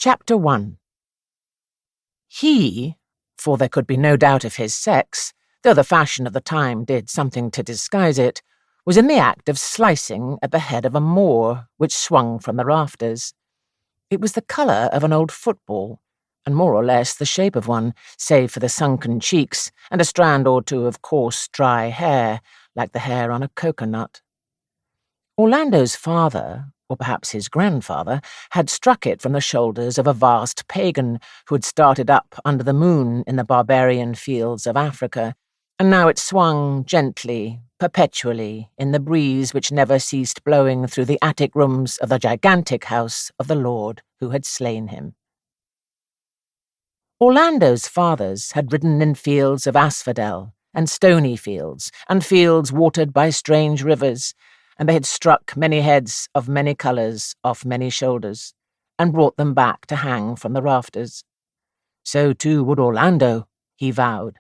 Chapter 1. He, for there could be no doubt of his sex, though the fashion of the time did something to disguise it, was in the act of slicing at the head of a Moor which swung from the rafters. It was the colour of an old football, and more or less the shape of one, save for the sunken cheeks and a strand or two of coarse, dry hair, like the hair on a coconut. Orlando's father, or perhaps his grandfather, had struck it from the shoulders of a vast pagan who had started up under the moon in the barbarian fields of Africa, and now it swung gently, perpetually, in the breeze which never ceased blowing through the attic rooms of the gigantic house of the lord who had slain him. Orlando's fathers had ridden in fields of asphodel, and stony fields, and fields watered by strange rivers, and they had struck many heads of many colours off many shoulders, and brought them back to hang from the rafters. So too would Orlando, he vowed.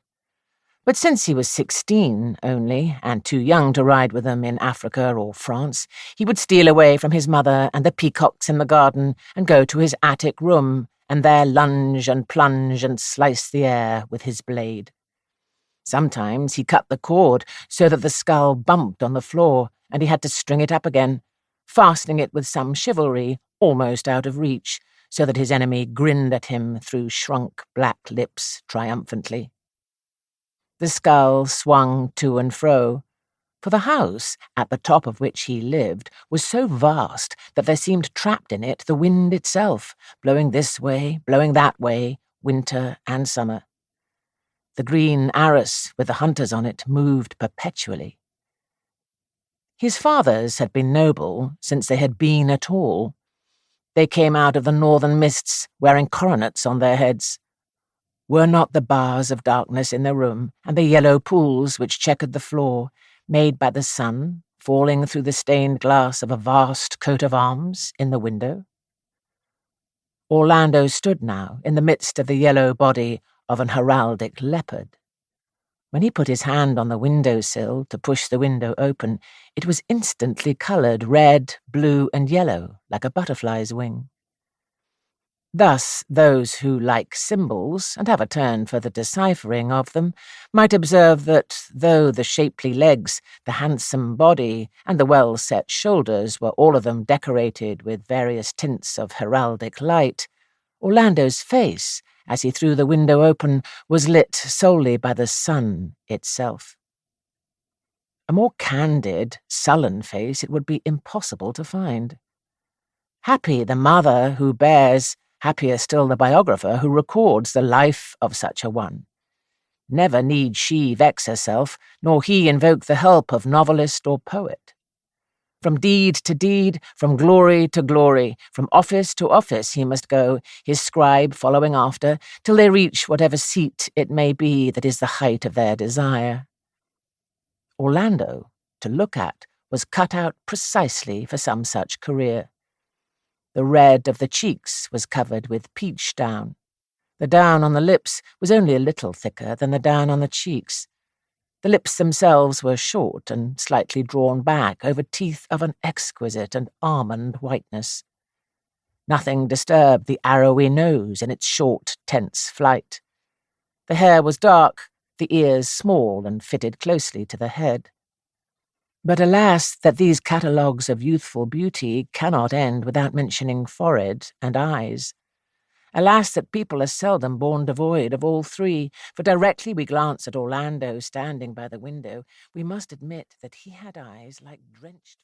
But since he was 16 only, and too young to ride with them in Africa or France, he would steal away from his mother and the peacocks in the garden, and go to his attic room, and there lunge and plunge and slice the air with his blade. Sometimes he cut the cord so that the skull bumped on the floor, and he had to string it up again, fastening it with some chivalry almost out of reach, so that his enemy grinned at him through shrunk black lips triumphantly. The skull swung to and fro, for the house, at the top of which he lived, was so vast that there seemed trapped in it the wind itself, blowing this way, blowing that way, winter and summer. The green arras with the hunters on it moved perpetually. His fathers had been noble since they had been at all. They came out of the northern mists wearing coronets on their heads. Were not the bars of darkness in the room, and the yellow pools which checkered the floor, made by the sun falling through the stained glass of a vast coat of arms in the window? Orlando stood now in the midst of the yellow body of an heraldic leopard. When he put his hand on the window-sill to push the window open, it was instantly coloured red, blue, and yellow, like a butterfly's wing. Thus, those who like symbols, and have a turn for the deciphering of them, might observe that, though the shapely legs, the handsome body, and the well-set shoulders were all of them decorated with various tints of heraldic light, Orlando's face, as he threw the window open, was lit solely by the sun itself. A more candid, sullen face it would be impossible to find. Happy the mother who bears, happier still the biographer who records the life of such a one. Never need she vex herself, nor he invoke the help of novelist or poet. From deed to deed, from glory to glory, from office to office he must go, his scribe following after, till they reach whatever seat it may be that is the height of their desire. Orlando, to look at, was cut out precisely for some such career. The red of the cheeks was covered with peach down. The down on the lips was only a little thicker than the down on the cheeks. The lips themselves were short and slightly drawn back over teeth of an exquisite and almond whiteness. Nothing disturbed the arrowy nose in its short, tense flight. The hair was dark, the ears small and fitted closely to the head. But alas, that these catalogues of youthful beauty cannot end without mentioning forehead and eyes. Alas, that people are seldom born devoid of all three, for directly we glance at Orlando standing by the window, we must admit that he had eyes like drenched